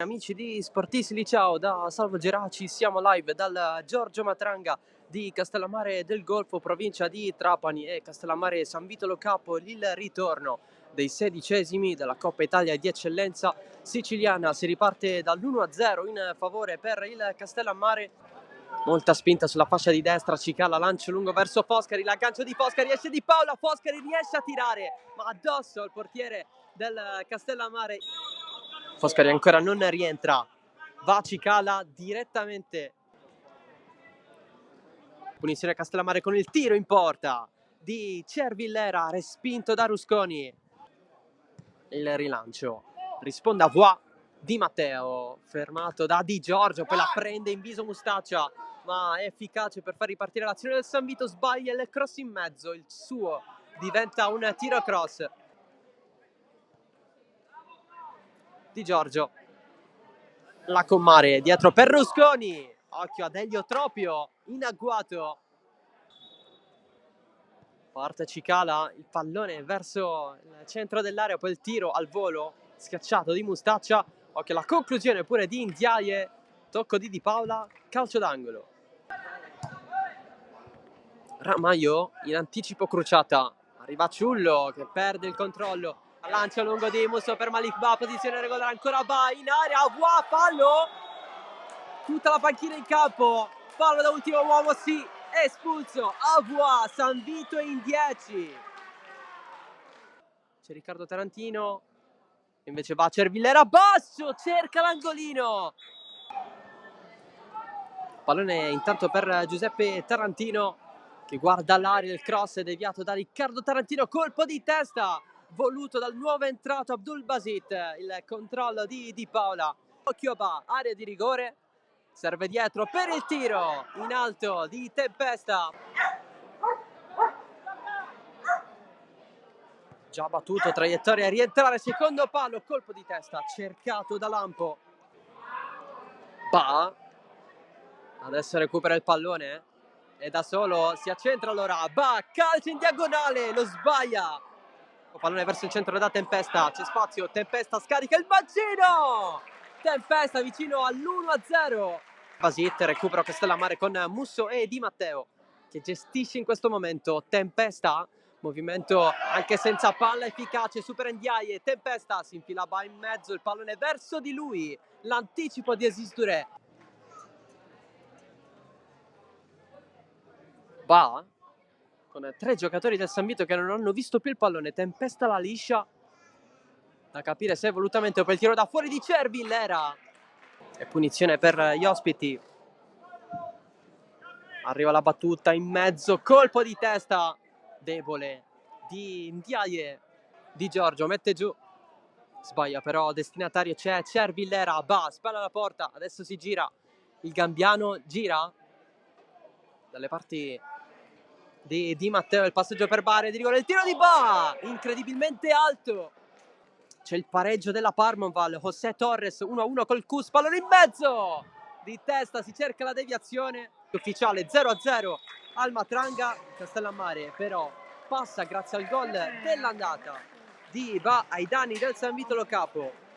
Amici di Sportisili, ciao da Salvo Geraci, siamo live dal Giorgio Matranga di Castellammare del Golfo, provincia di Trapani, e Castellammare San Vitolo Capo, il ritorno dei 16esimi della Coppa Italia di Eccellenza Siciliana. Si riparte dall'1-0 in favore per il Castellammare. Molta spinta sulla fascia di destra, Cicala, lancio lungo verso Foscari, l'aggancio di Foscari, esce Di Paola, Foscari riesce a tirare, ma addosso al portiere del Castellammare. Foscari ancora non rientra, va Cicala direttamente. Punizione Castellammare con il tiro in porta di Cervillera, respinto da Rusconi. Il rilancio, risponde a Voix, Di Matteo, fermato da Di Giorgio, poi la prende in viso Mustaccia, ma è efficace per far ripartire l'azione del San Vito, sbaglia il cross in mezzo, il suo diventa un tiro cross. Di Giorgio, la Commare dietro per Rusconi, occhio ad Eliotropio in agguato, parte Cicala, il pallone verso il centro dell'area, poi il tiro al volo schiacciato di Mustaccia, occhio alla conclusione pure di Ndiaye, tocco di Paola, calcio d'angolo. Ramaio in anticipo crociata, arriva Ciullo che perde il controllo, lancia lungo di Musso per Malik Ba, posizione regolare, ancora Ba in area, Voix, fallo, tutta la panchina in campo, fallo da ultimo uomo, sì, espulso a Voix, San Vito in 10. C'è Riccardo Tarantino, invece va Cervillera, basso, cerca l'angolino, pallone intanto per Giuseppe Tarantino che guarda l'aria, il cross è deviato da Riccardo Tarantino, colpo di testa voluto dal nuovo entrato Abdul Basit, il controllo di Paola, occhio Ba, area di rigore, serve dietro per il tiro in alto di Tempesta, già battuto, traiettoria a rientrare, secondo palo, colpo di testa cercato da Lampo. Ba adesso recupera il pallone e da solo si accentra, allora Ba, calcio in diagonale, lo sbaglia, pallone verso il centro da Tempesta, c'è spazio, Tempesta scarica il mancino, Tempesta vicino all'1-0. Basit recupera Castellammare con Musso e Di Matteo che gestisce in questo momento Tempesta, movimento anche senza palla efficace, supera Ndiaye, Tempesta si infila Ba in mezzo, il pallone verso di lui, l'anticipo di Aziz Touré. Ba con tre giocatori del San Vito che non hanno visto più il pallone, Tempesta la liscia, da capire se volutamente o per il tiro da fuori di Cervillera, e punizione per gli ospiti. Arriva la battuta in mezzo, colpo di testa debole di Ndiaye, Di Giorgio mette giù, sbaglia però, destinatario c'è Cervillera, Ba, spalla alla porta, adesso si gira, il Gambiano gira dalle parti di Matteo, il passaggio per Ba, di rigore, il tiro di Ba, incredibilmente alto, c'è il pareggio della Parmonval, José Torres 1-1 col Cus, pallone in mezzo, di testa si cerca la deviazione, ufficiale 0-0 al Matranga. Castellammare però passa grazie al gol dell'andata di Ba ai danni del San Vitolo Capo.